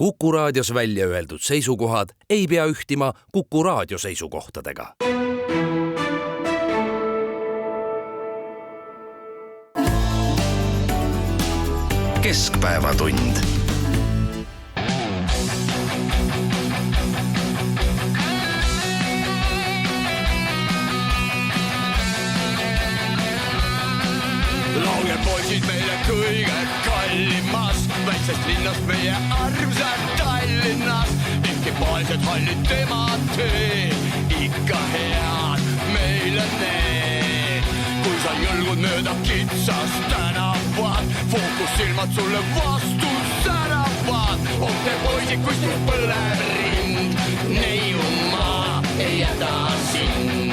Kuku Raadios välja öeldud seisukohad ei pea ühtima Kuku Raadio seisukohtadega. Keskpäevatund. Laulge poisid meile kõige kallimast väiksest linnast meie armsad Tallinnas. Ekipaalsed hallid tema teed ikka head meile need. Kui sa jõlgud mööda kitsast tänavad, fookus silmad sulle vastu säravad. Ote poisid, kuskil põlev rind, neiumaa ei jäta sind.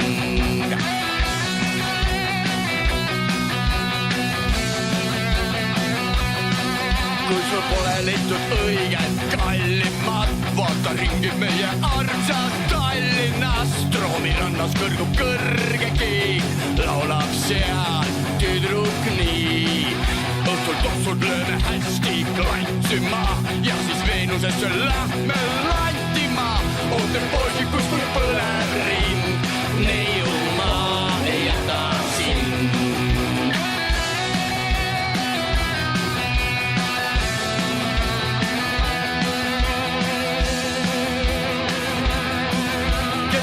Kui sul pole leitud õiget kallimat, vaata ringi meie armsad Tallinnas. Troomirannas kõrgub kõrge kiik, laulab seal tüdruk nii. Õhtul tossud lööme hästi klantsima ja siis Veenusesse lähme lantima. Oote poisid, kuskil põlev rind, neiumaa ei jäta sind.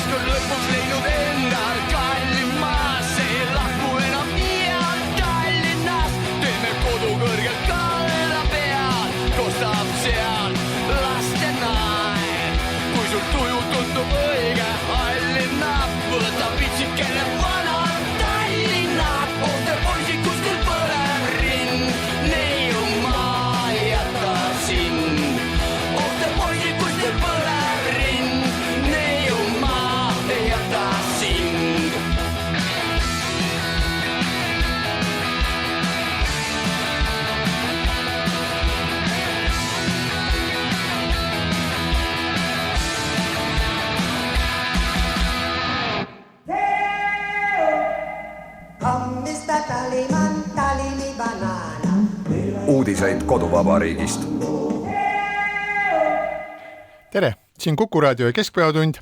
Lõpuks leidnud endal kallimas, ei lahku enam iial Tallinnas. Teeme kodu kõrgelt kallela peal, kostab seal lastenaer. Kui sul tuju tundub õige hallina, võta pitsikene vana Tallinna. Oote poisid, kuskil põlev rind, neiumaa ei jäta sind. Oote poisid, kuskil põlev rind, neiumaa ei jäta sind. Kammista Talliman, Tallini banaana. Uudiseid koduvabariigist. Tere, siin Kuku Raadio ja Keskpäevatund.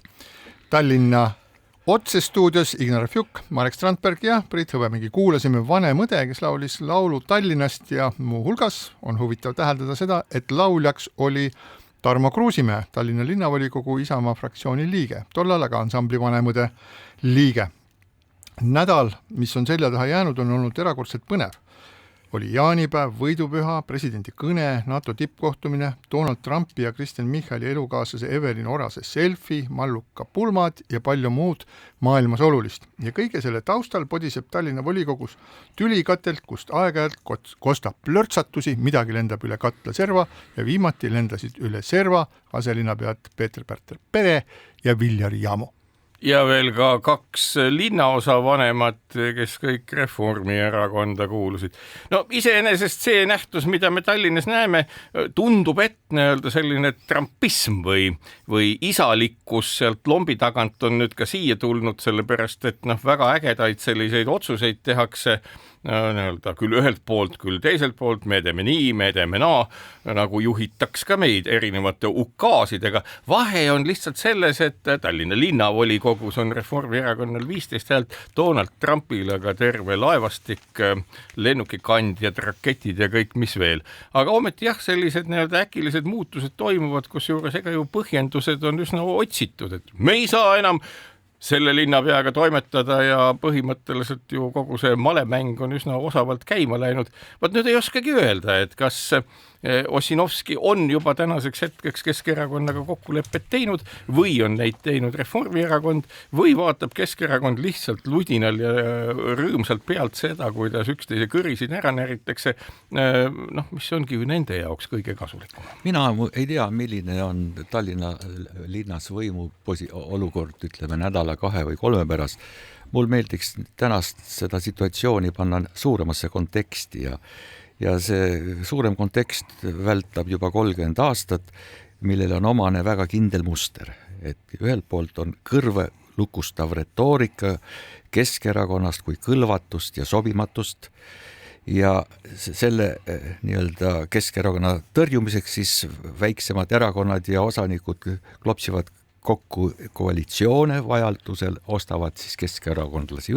Tallinna otsestuudios Ignar Fjuk, Marek Strandberg ja Priit Hõbemägi. Kuulasime Vanem õde, kes laulis laulu Tallinnast ja muu hulgas on huvitav täheldada seda, et lauljaks oli Tarmo Kruusimäe, Tallinna linnavolikogu Isamaa fraktsiooni liige, tollal aga ansambli Vanem õde liige. Nädal, mis on selja taha jäänud, on olnud erakordselt põnev. Oli jaanipäev, võidupüha, presidendi kõne, NATO tippkohtumine, Donald Trumpi ja Kristen Michali elukaaslase Evelin Orase selfie, malluka pulmad ja palju muud maailmas olulist. Ja kõige selle taustal podiseb Tallinna volikogus tülikatelt, kust aeg-ajalt kostab plörtsatusi, midagi lendab üle katla serva ja viimati lendasid üle serva aselinnapead Peeter-Pärtel Pere ja Viljar Jamo. Ja veel ka 2 linnaosa vanemat, kes kõik Reformierakonda kuulusid. No iseenesest see nähtus, mida me Tallinnas näeme, tundub nii-öelda selline trampism või isalikkus sealt lombi tagant on nüüd ka siia tulnud, sellepärast et väga ägedaid selliseid otsuseid tehakse nii-öelda küll ühelt poolt, küll teiselt poolt, me teeme nii, me teeme naa, nagu juhitaks ka meid erinevate ukaasidega. Vahe on lihtsalt selles, et Tallinna linnavolikogus on Reformierakonnal 15 häält, Donald Trumpil aga terve laevastik, lennukikandjad, raketid ja kõik mis veel. Aga ometi jah, sellised nii-öelda äkilised muutused toimuvad, kus juures ega ju põhjendused on üsna otsitud, et me ei saa enam selle linnapeaga toimetada ja põhimõtteliselt ju kogu see malemäng on üsna osavalt käima läinud. Vaat nüüd ei oskagi öelda, et kas Ossinovski on juba tänaseks hetkeks Keskerakonnaga kokkulepet teinud või on neid teinud Reformierakond või vaatab Keskerakond lihtsalt ludinal ja rõõmsalt pealt seda, kuidas üksteise kõrisid ära näritakse, mis ongi ju nende jaoks kõige kasulikum. Mina ei tea, milline on Tallinna linnas võimu olukord, ütleme nädala 2 või 3 pärast. Mul meeldiks tänast seda situatsiooni panna suuremasse konteksti ja see suurem kontekst vältab juba 30 aastat, millel on omane väga kindel muster. Et ühelt poolt on kõrve lukustav retoorika Keskerakonnast kui kõlvatust ja sobimatust ja selle nii-öelda Keskerakonna tõrjumiseks siis väiksemad erakonnad ja osanikud klopsivad kokku koalitsioone, vajadusel ostavad siis keskerakondlasi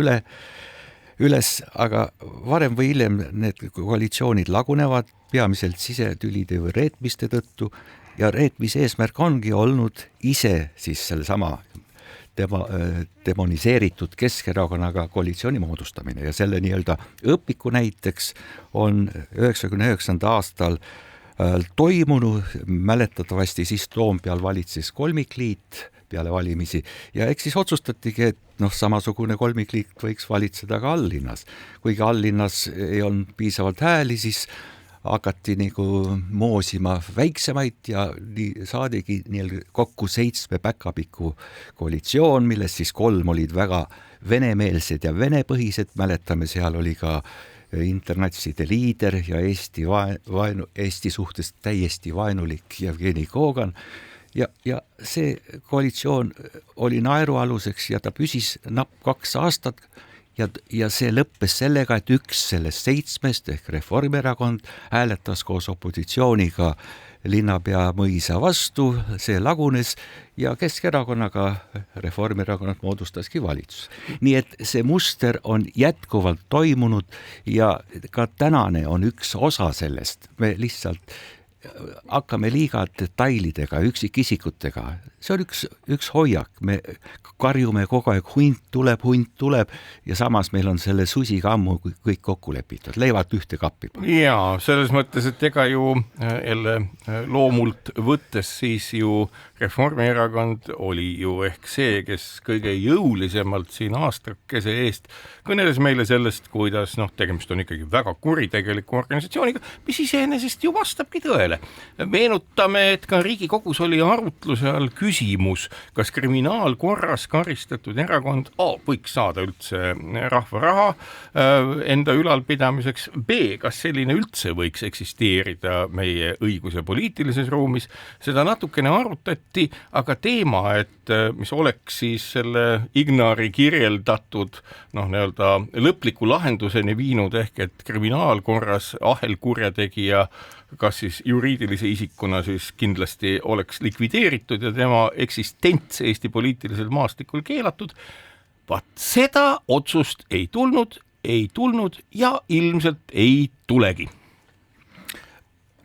üles, aga varem või hiljem need koalitsioonid lagunevad peamiselt sisetülide või reetmiste tõttu ja reetmise eesmärk ongi olnud ise siis sellesama demoniseeritud Keskerakonnaga koalitsiooni moodustamine ja selle nii-öelda õpiku näiteks on 99. aastal toimunu, mäletatavasti siis Toompeal valitses kolmikliit peale valimisi ja eks siis otsustatigi, et samasugune kolmikliit võiks valitseda ka alllinnas. Kuigi alllinnas ei olnud piisavalt hääli, siis hakati nagu moosima väiksemaid ja nii saadigi kokku 7 päkapikku koalitsioon, millest siis 3 olid väga venemeelsed ja venepõhised, mäletame, seal oli ka internatside liider ja Eesti suhtes täiesti vaenulik Jevgeni Kogan ja see koalitsioon oli naerualuseks ja ta püsis napp 2 aastat ja see lõppes sellega, et üks sellest 7 ehk Reformierakond hääletas koos opositsiooniga linnapea Mõisa vastu, see lagunes ja Keskerakonnaga Reformierakonnad moodustaski valitsus. Nii et see muster on jätkuvalt toimunud ja ka tänane on üks osa sellest. Me lihtsalt hakkame liiga detailidega, üksikisikutega. See on üks hoiak. Me karjume kogu aeg, hunt tuleb ja samas meil on selle susiga ammu kõik kokku lepitud. Leivad ühte kappi. Jaa, selles mõttes, et ega ju jälle loomult võttes siis ju Reformierakond oli ju ehk see, kes kõige jõulisemalt siin aastakese eest kõneles meile sellest, kuidas tegemist on ikkagi väga kuritegeliku organisatsiooniga, mis iseenesest ju vastabki tõele. Meenutame, et ka Riigikogus oli arutluse all küsimus, kas kriminaalkorras karistatud erakond võiks saada üldse rahva raha enda ülalpidamiseks, B, kas selline üldse võiks eksisteerida meie õigus- ja poliitilises ruumis, seda natukene arutati, aga teema, et mis oleks siis selle Ignari kirjeldatud nii-öelda lõpliku lahenduseni viinud ehk et kriminaalkorras ahelkurjategija kas siis juriidilise isikuna siis kindlasti oleks likvideeritud ja tema eksistents Eesti poliitilisel maastikul keelatud. Vaat seda otsust ei tulnud ja ilmselt ei tulegi.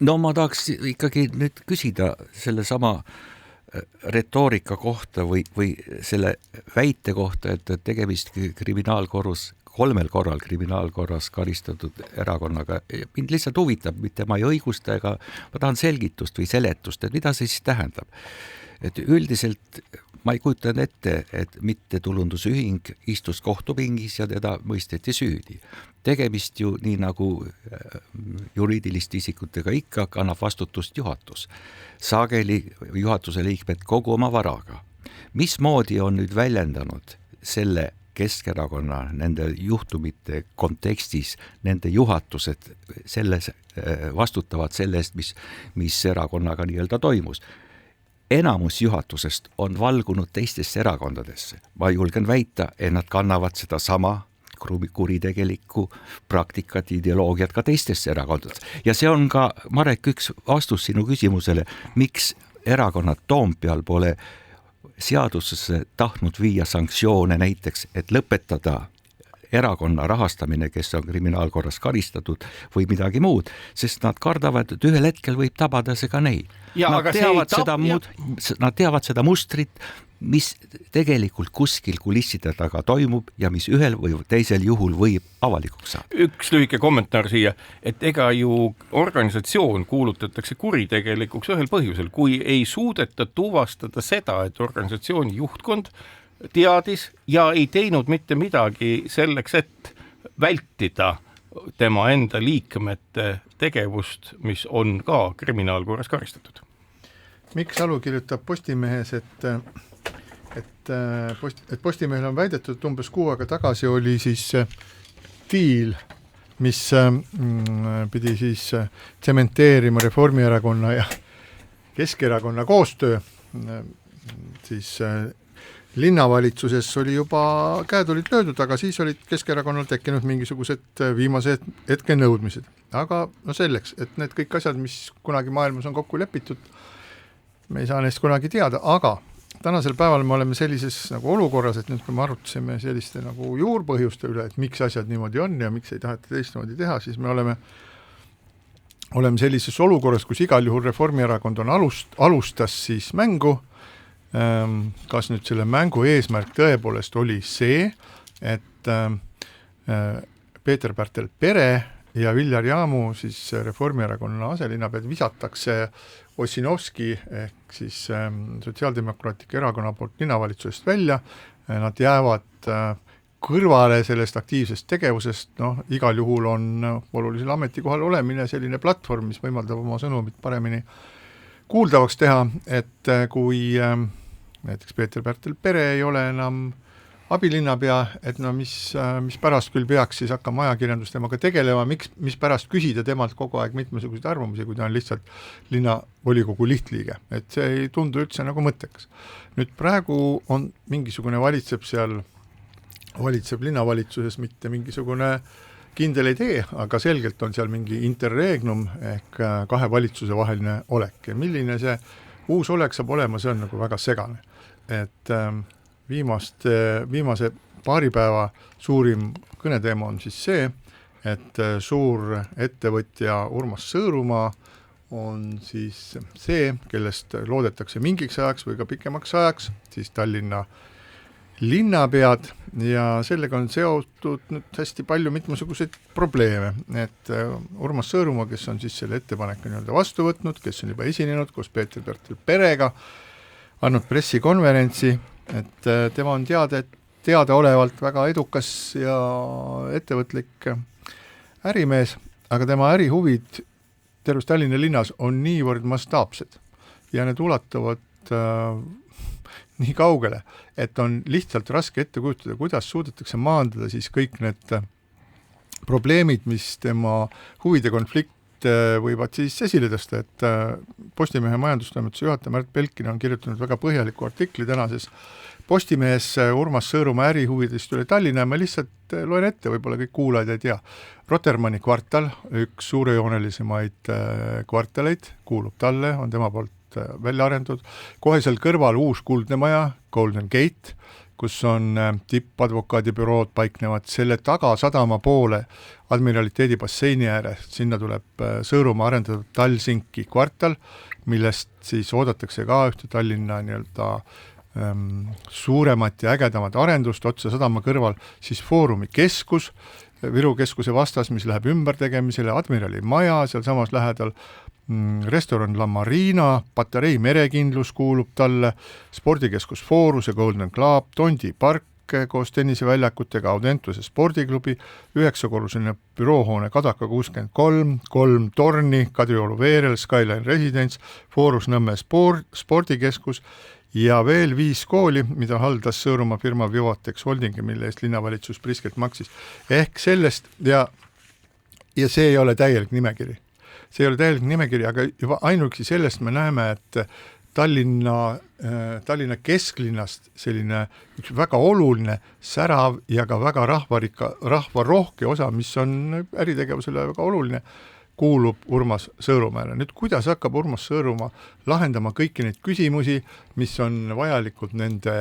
No ma tahaks ikkagi nüüd küsida selle sama retoorika kohta või selle väite kohta, et tegemist kriminaalkorras 3 korral kriminaalkorras karistatud erakonnaga. Mind lihtsalt huvitab, mitte ma ei õigusta ega ma tahan selgitust või seletust, et mida see siis tähendab. Et üldiselt ma ei kujuta ette, et mittetulundusühing istus kohtupingis ja teda mõisteti süüdi. Tegemist ju nii nagu juriidiliste isikutega ikka kannab vastutust juhatus. Sageli juhatuse liikmed kogu oma varaga. Mismoodi on nüüd väljendanud selle Keskerakonna nende juhtumite kontekstis, nende juhatused selles, vastutavad selle eest, mis erakonnaga nii-öelda toimus. Enamus juhatusest on valgunud teistesse erakondadesse. Ma julgen väita, et nad kannavad seda sama kuritegelikku praktikat, ideoloogiat ka teistesse erakondadesse. Ja see on ka, Marek, üks vastus sinu küsimusele, miks erakonnad Toompeal pole seadusesse tahtnud viia sanktsioone näiteks, et lõpetada erakonna rahastamine, kes on kriminaalkorras karistatud või midagi muud, sest nad kardavad, et ühel hetkel võib tabada see ka neid. Nad teavad seda mustrit, mis tegelikult kuskil kulisside taga toimub ja mis ühel või teisel juhul võib avalikuks saada. Üks lühike kommentaar siia, et ega ju organisatsioon kuulutatakse kuritegelikuks ühel põhjusel, kui ei suudeta tuvastada seda, et organisatsiooni juhtkond teadis ja ei teinud mitte midagi selleks, et vältida tema enda liikmete tegevust, mis on ka kriminaalkorras karistatud. Mikk Salu kirjutab Postimehes, et Postimehel on väidetud, et umbes 6 aega tagasi oli siis diil, mis pidi siis tsementeerima Reformierakonna ja Keskerakonna koostöö siis linnavalitsuses oli juba, käed olid löödud, aga siis olid Keskerakonnal tekkinud mingisugused viimased hetke nõudmised. Aga no selleks, et need kõik asjad, mis kunagi maailmas on kokku lepitud, me ei saa neist kunagi teada, aga tänasel päeval me oleme sellises nagu olukorras, et nüüd kui me arutasime selliste nagu juurpõhjuste üle, et miks asjad niimoodi on ja miks ei taheta teistmoodi teha, siis me oleme sellises olukorras, kus igal juhul Reformierakond on alustas siis mängu. Kas nüüd selle mängu eesmärk tõepoolest oli see, et Peeter Pärtel Pere ja Viljar Jaamu siis Reformierakonna aselinnapead visatakse Ossinovski ehk siis Sotsiaaldemokraatliku erakonna poolt linnavalitsusest välja, nad jäävad kõrvale sellest aktiivsest tegevusest, igal juhul on olulisel ametikohal olemine selline platvorm, mis võimaldab oma sõnumit paremini kuuldavaks teha, et kui näiteks Peeter Pärtel Pere ei ole enam abilinnapea, et mis pärast küll peaks siis hakkama ajakirjandus temaga tegelema, mis pärast küsida temalt kogu aeg mitmesuguseid arvamusi, kui ta on lihtsalt linnavolikogu lihtliige, et see ei tundu üldse nagu mõttekas. Nüüd praegu on mingisugune valitseb linnavalitsuses mitte mingisugune kindel idee, aga selgelt on seal mingi interregnum ehk kahe valitsuse vaheline olek ja milline see uus olek saab olema, see on nagu väga segane. Et viimase paari päeva suurim kõneteema on siis see, et suur ettevõtja Urmas Sõõrumaa on siis see, kellest loodetakse mingiks ajaks või ka pikemaks ajaks, siis Tallinna linnapead ja sellega on seotud nüüd hästi palju mitmesuguseid probleeme, et Urmas Sõõrumaa, kes on siis selle ettepaneku nii-öelda vastu võtnud, kes on juba esinenud koos Peeter Pärtel Perega, andnud pressikonverentsi, et tema on teadaolevalt väga edukas ja ettevõtlik ärimees, aga tema ärihuvid terves Tallinna linnas on niivõrd mastaapsed ja need ulatuvad nii kaugele, et on lihtsalt raske ette kujutada, kuidas suudetakse maandada siis kõik need probleemid, mis tema huvide konflikt võivad siis esile tõsta, et Postimehe majandustoimetuse juhataja Märt Belkin on kirjutanud väga põhjaliku artikli tänases Postimehes Urmas Sõõrumaa ärihuvidest üle Tallinna ja ma lihtsalt loen ette, võib-olla kõik kuulajad ei tea. Rotermanni kvartal, üks suurejoonelisemaid kvartaleid, kuulub talle, on tema poolt välja arendatud. Kohe seal kõrval uus kuldne maja, Golden Gate, kus on tippadvokaadibürood paiknevad selle taga sadama poole admiraliteedi basseini ääre. Sinna tuleb Sõõrumaa arendatud Talsinki kvartal, millest siis oodatakse ka ühte Tallinna nii-öelda suuremat ja ägedamat arendust otse sadama kõrval, siis Foorumi keskus, Viru keskuse vastas, mis läheb ümbertegemisele, Admirali maja, seal samas lähedal restoran La Marina, Patarei merekindlus kuulub talle, spordikeskus Foorus ja Golden Club, Tondi park koos tenniseväljakutega, Audentuse spordiklubi, 9-korruseline büroohoone Kadaka 63, 3 torni, Kadriolu veerel, Skyline Residence, Foorus Nõmme spordikeskus ja veel 5 kooli, mida haldas Sõõrumaa firma Vivatex Holding, mille eest linnavalitsus priskelt maksis. Ehk sellest ja see ei ole täielik nimekiri. See ei ole täielik nimekiri, aga juba ainuüksi sellest me näeme, et Tallinna kesklinnast selline üks väga oluline, särav ja ka väga rahvarohke osa, mis on äritegevusele väga oluline, kuulub Urmas Sõõrumaale. Nüüd kuidas hakkab Urmas Sõõrumaa lahendama kõiki neid küsimusi, mis on vajalikud nende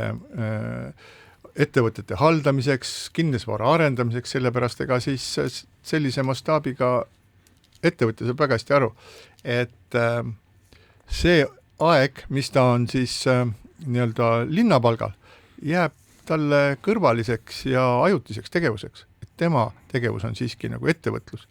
ettevõtete haldamiseks, kinnisvara arendamiseks, sellepärast ega siis sellise mastaabiga ettevõtja saab väga hästi aru, et see aeg, mis ta on siis nii-öelda linnapalgal, jääb talle kõrvaliseks ja ajutiseks tegevuseks. Tema tegevus on siiski nagu ettevõtlus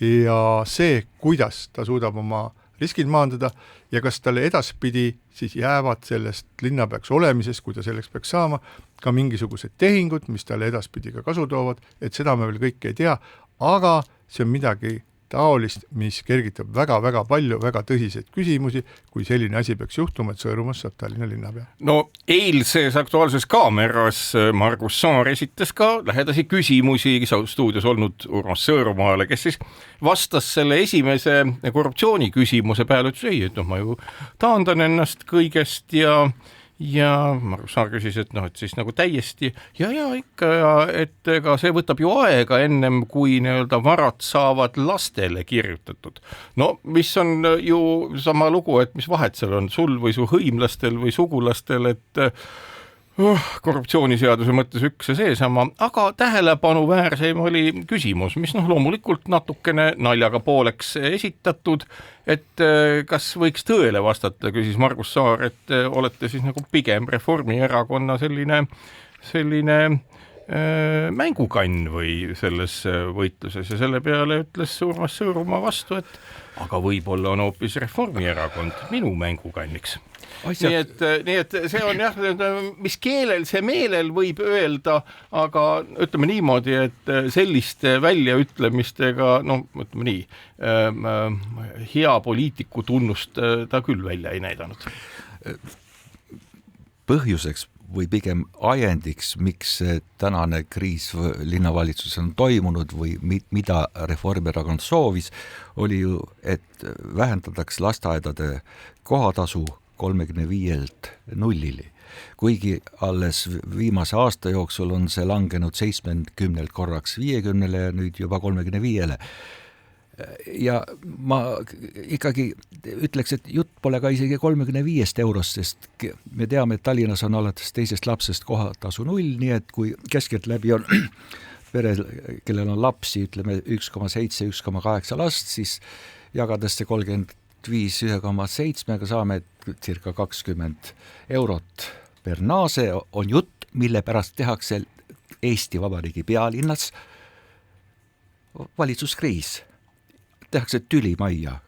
ja see, kuidas ta suudab oma riskid maandada ja kas talle edaspidi siis jäävad sellest linnapeaks olemisest, kui ta selleks peaks saama, ka mingisugused tehingud, mis talle edaspidi ka kasu toovad, et seda me veel kõik ei tea, aga see on midagi taolist, mis kergitab väga-väga palju väga tõsiseid küsimusi, kui selline asi peaks juhtuma, et Sõõrumaast saab Tallinna linnapea. No eilses Aktuaalses kaameras Margus Saar esitas ka lähedasi küsimusi stuudios olnud Urmas Sõõrumaale, kes siis vastas selle esimese korruptsiooni küsimuse peale, ütles ei, et ma ju taandan ennast kõigest ja Margus Saar küsis, et noh, et siis nagu täiesti ja ikka, et ega see võtab ju aega ennem, kui nii-öelda varad saavad lastele kirjutatud. No mis on ju sama lugu, et mis vahet seal on sul või su hõimlastel või sugulastel, et korruptsiooniseaduse mõttes üks ja seesama, aga tähelepanuväärseim oli küsimus, mis loomulikult natukene naljaga pooleks esitatud, et kas võiks tõele vastata, küsis Margus Saar, et olete siis nagu pigem Reformierakonna selline mängukann või selles võitluses ja selle peale ütles Urmas Sõõrumaa vastu, et aga võib-olla on hoopis Reformierakond minu mängukanniks. Nii et see on jah, mis keelel see meelel võib öelda, aga ütleme niimoodi, et selliste väljaütlemistega, ütleme nii, hea poliitiku tunnust ta küll välja ei näidanud. Põhjuseks või pigem ajendiks, miks tänane kriis linnavalitsuses on toimunud või mida Reformierakond soovis, oli ju, et vähendataks lasteaedade kohatasu 35-lt 0-li. Kuigi alles viimase aasta jooksul on see langenud 70 korraks 50-le ja nüüd juba 35-le. Ja ma ikkagi ütleks, et jutt pole ka isegi 35 eurost, sest me teame, et Tallinnas on alates teisest lapsest kohatasu 0, nii et kui keskeltläbi on perel, kellel on lapsi, ütleme 1,7, 1,8 last, siis jagades see 35 1,7-ga saame circa 20 eurot per naase, on jutt, mille pärast tehakse Eesti Vabariigi pealinnas valitsuskriis. Tehakse tüli majja,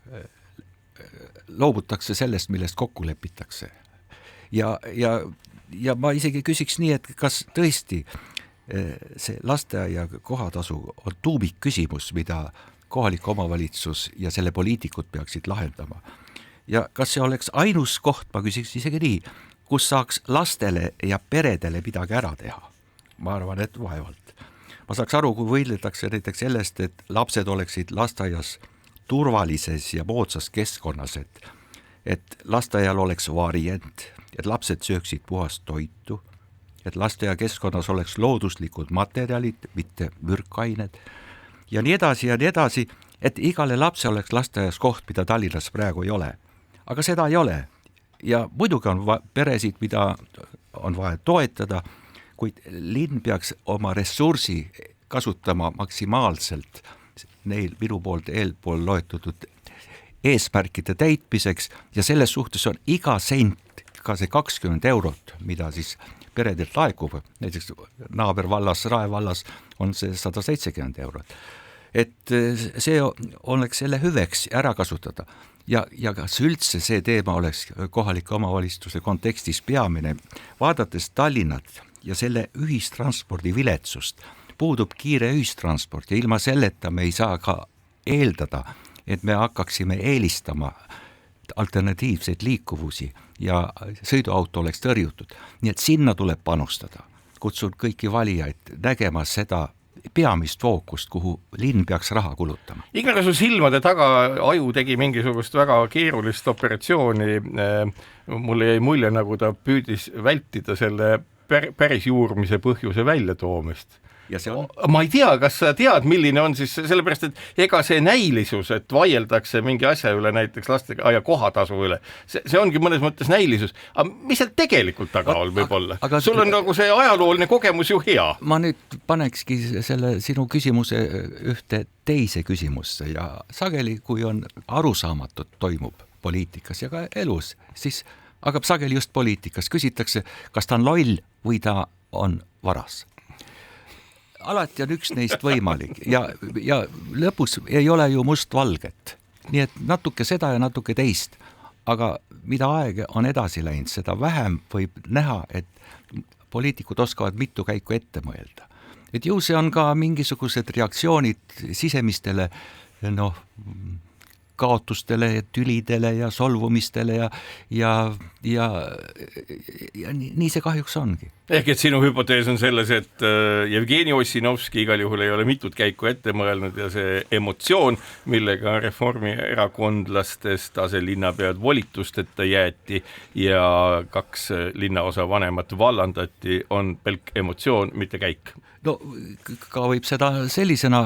loobutakse sellest, millest kokku lepitakse. Ja ma isegi küsiks nii, et kas tõesti see lasteaia kohatasu on tuumik küsimus, mida kohalik omavalitsus ja selle poliitikud peaksid lahendama. Ja kas see oleks ainus koht, ma küsiks isegi nii, kus saaks lastele ja peredele midagi ära teha? Ma arvan, et vaevalt. Ma saaks aru, kui võidletakse näiteks sellest, et lapsed oleksid lasteaias turvalises ja moodsas keskkonnas, et lasteaial oleks varjend, et lapsed sööksid puhast toitu, et lasteaia keskkonnas oleks looduslikud materjalid, mitte mürkained, ja nii edasi, et igale lapse oleks lasteaias koht, mida Tallinnas praegu ei ole. Aga seda ei ole. Ja muidugi on peresid, mida on vaja toetada, kuid linn peaks oma ressursi kasutama maksimaalselt neil minu poolt eelpool loetud eesmärkide täitmiseks ja selles suhtes on iga sent, ka see 20 eurot, mida siis peredelt laekub, näiteks naabervallas, Raevallas on see 170 eurot. Et see oleks selle hüveks ära kasutada ja kas üldse see teema oleks kohalike omavalitsuse kontekstis peamine. Vaadates Tallinnat ja selle ühistranspordi viletsust, puudub kiire ühistransport ja ilma selleta me ei saa ka eeldada, et me hakkaksime eelistama alternatiivseid liikuvusi ja sõiduauto oleks tõrjutud. Nii et sinna tuleb panustada. Kutsun kõiki valijaid nägema seda peamist fookust, kuhu linn peaks raha kulutama. Ignar, su silmade taga aju tegi mingisugust väga keerulist operatsiooni. Mulle jäi mulje, nagu ta püüdis vältida selle päris juurmise põhjuse väljatoomist. Ma ei tea, kas sa tead, milline on siis, sellepärast, et ega see näilisus, et vaieldakse mingi asja üle, näiteks lasteaia kohatasu üle, see ongi mõnes mõttes näilisus, aga mis seal tegelikult taga on võib-olla? Sul on nagu see ajalooline kogemus ju hea. Ma nüüd panekski selle sinu küsimuse ühte teise küsimusse ja sageli, kui on arusaamatut toimub poliitikas ja ka elus, siis aga sageli just poliitikas küsitakse, kas ta on loll või ta on varas. Alati on üks neist võimalik ja lõpus ei ole ju must-valget. Nii et natuke seda ja natuke teist. Aga mida aeg on edasi läinud, seda vähem võib näha, et poliitikud oskavad mitu käiku ette mõelda. Et ju see on ka mingisugused reaktsioonid sisemistele kaotustele ja tülidele ja solvumistele ja nii see kahjuks ongi. Ehk et sinu hüpotees on selles, et Jevgeni Ossinovski igal juhul ei ole mitut käiku ette mõelnud ja see emotsioon, millega reformierakondlastest aselinnapead volitusteta jäeti ja 2 linnaosa vanemat vallandati, on pelk emotsioon, mitte käik. No ka võib seda sellisena,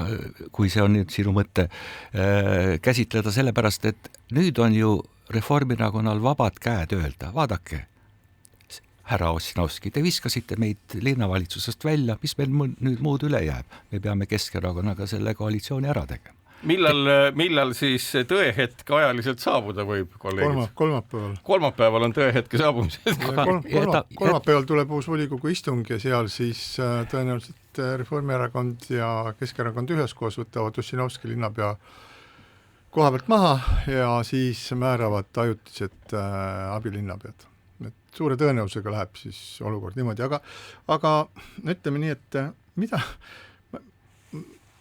kui see on nüüd sinu mõte, käsitleda sellepärast, et nüüd on ju Reformierakonnal vabad käed öelda, vaadake, härra Ossinovski, te viskasite meid linnavalitsusest välja, mis meil nüüd muud üle jääb? Me peame Keskerakonnaga selle koalitsiooni ära tegema. Millal siis tõehetk ajaliselt saabuda võib, kolleegid? Kolmapäeval. Kolmapäeval on tõehetke saabumised. Kolmapäeval tuleb uus volikogu istung ja seal siis tõenäoliselt Reformierakond ja Keskerakond üheskoos võtavad Ossinovski linnapea koha pealt maha ja siis määravad ajutised abilinnapead. Suure tõenäosusega läheb siis olukord niimoodi, aga ütleme nii, et mida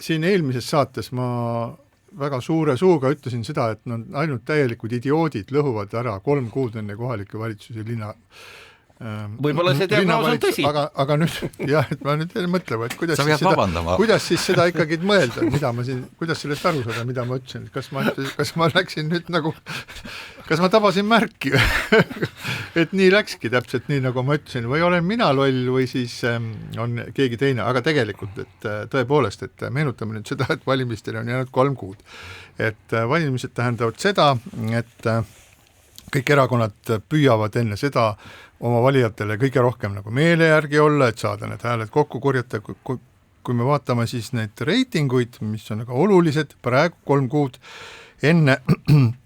siin eelmises saates ma väga suure suuga ütlesin seda, et ainult täielikud idioodid lõhuvad ära 3 kuud enne kohalike valitsusi linna võib-olla see diagnoos on tõsi. Aga nüüd, jah, et ma nüüd mõtlema, et kuidas siis seda ikkagi mõelda, kuidas sellest aru saada, mida ma ütlesin, kas ma läksin nüüd nagu, kas ma tabasin märki, et nii läkski täpselt nii, nagu ma ütlesin, või olen mina loll või siis on keegi teine, aga tegelikult, et tõepoolest, et meenutame nüüd seda, et valimistele on jäänud 3 kuud. Et valimised tähendavad seda, et kõik erakonnad püüavad enne seda oma valijatele kõige rohkem nagu meele järgi olla, et saada need hääled kokku korjata. Kui me vaatame siis neid reitinguid, mis on väga olulised, praegu 3 kuud enne,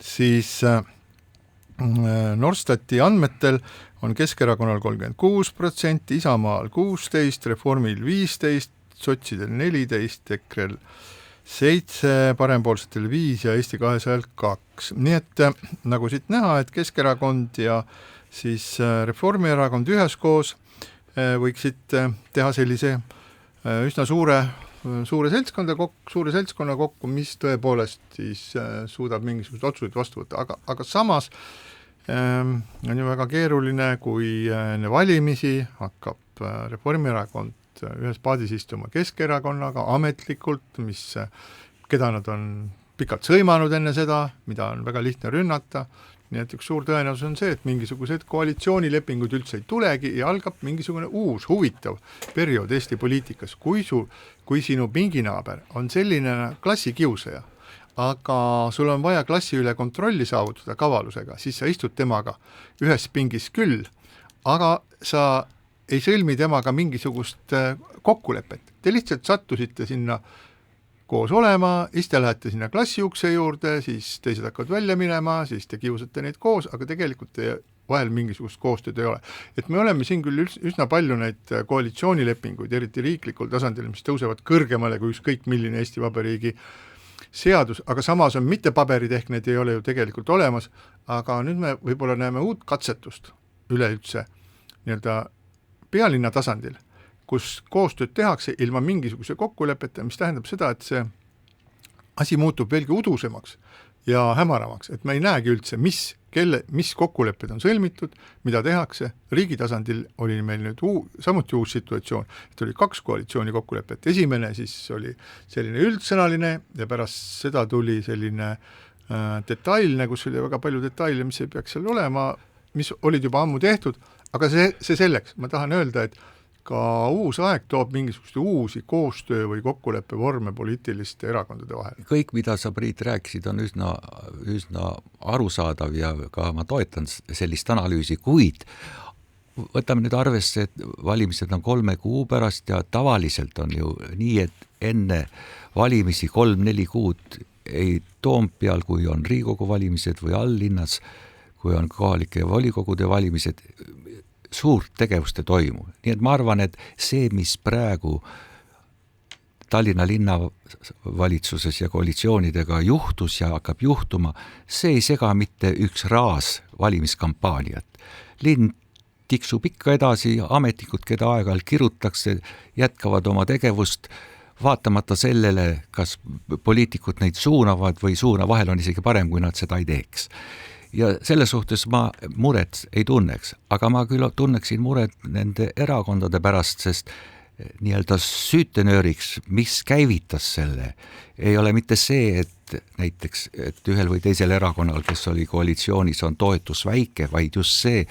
siis Norstati andmetel on Keskerakonnal 36%, Isamaal 16%, Reformil 15%, Sotsidel 14%, Ekrel 7, parempoolsetel 5 ja Eesti 200 2. Nii et nagu siit näha, et Keskerakond ja siis Reformierakond üheskoos võiksid teha sellise üsna suure seltskonna kokku, mis tõepoolest siis suudab mingisugused otsuseid vastu võtta, aga samas on ju väga keeruline, kui enne valimisi hakkab Reformierakond ühes paadis istuma Keskerakonnaga ametlikult, keda nad on pikalt sõimanud enne seda, mida on väga lihtne rünnata. Nii et üks suur tõenäosus on see, et mingisugused koalitsioonilepingud üldse ei tulegi ja algab mingisugune uus huvitav periood Eesti poliitikas. Kui sinu pinginaaber on selline klassikiusaja, aga sul on vaja klassi üle kontrolli saavutada kavalusega, siis sa istud temaga ühes pingis küll, aga sa ei sõlmi temaga mingisugust kokkulepet. Te lihtsalt sattusite sinna koos olema, siis te lähete sinna klassiukse juurde, siis teised hakkavad välja minema, siis te kiusate neid koos, aga tegelikult te vahel mingisugust koostööd ei ole. Et me oleme siin küll üsna palju neid koalitsioonilepinguid, eriti riiklikul tasandil, mis tõusevad kõrgemale kui ükskõik milline Eesti Vabariigi seadus, aga samas on mitte paberid ehk need ei ole ju tegelikult olemas, aga nüüd me võib-olla näeme uut katsetust üleüldse nii-öelda pealinna tasandil, kus koostööd tehakse ilma mingisuguse kokkulepete, mis tähendab seda, et see asi muutub veelgi udusemaks ja hämaramaks, et me ei näegi üldse, mis kokkulepped on sõlmitud, mida tehakse. Riigi tasandil oli meil nüüd samuti uus situatsioon, et oli 2 koalitsiooni kokkulepet. Esimene siis oli selline üldsõnaline ja pärast seda tuli selline detailne, kus oli väga palju detaile, mis ei peaks seal olema, mis olid juba ammu tehtud, aga see selleks. Ma tahan öelda, et ka uus aeg toob mingisuguste uusi koostöö või kokkuleppevorme poliitiliste erakondade vahel. Kõik, mida sa, Priit, rääkisid, on üsna arusaadav ja ka ma toetan sellist analüüsi, kuid võtame nüüd arvesse, et valimised on 3 kuu pärast ja tavaliselt on ju nii, et enne valimisi 3-4 kuud ei Toompeal, kui on Riigikogu valimised või alllinnas, kui on kohalike volikogude valimised, suurt tegevust ei toimu. Nii et ma arvan, et see, mis praegu Tallinna linnavalitsuses ja koalitsioonidega juhtus ja hakkab juhtuma, see ei sega mitte üks raas valimiskampaaniat. Linn tiksub ikka edasi, ametnikud, keda aeg-ajalt kirutakse, jätkavad oma tegevust. vaatamata sellele, kas poliitikud neid suunavad või vahel on isegi parem, kui nad seda ei teeks. Ja selles suhtes ma muret ei tunneks, aga ma küll tunneksin muret nende erakondade pärast, sest nii-öelda süütenööriks, mis käivitas selle, ei ole mitte see, et näiteks, et ühel või teisel erakonnal, kes oli koalitsioonis, on toetus väike, vaid just see,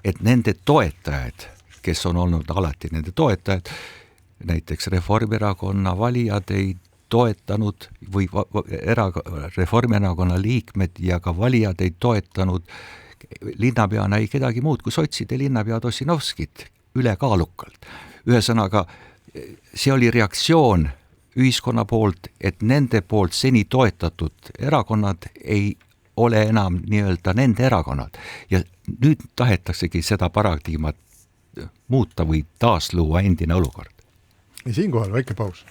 et nende toetajad, kes on olnud alati nende toetajad, näiteks Reformierakonna valijad ei toetanud või Reformierakonna liikmed ja ka valijad ei toetanud linnapeana ei kedagi muud kui sotside linnapead Ossinovskit ülekaalukalt. Ühesõnaga, see oli reaktsioon ühiskonna poolt, et nende poolt seni toetatud erakonnad ei ole enam nii-öelda nende erakonnad. Ja nüüd tahetaksegi seda paradigmat muuta või taasluua endine olukord. Ja siinkohal väike paus.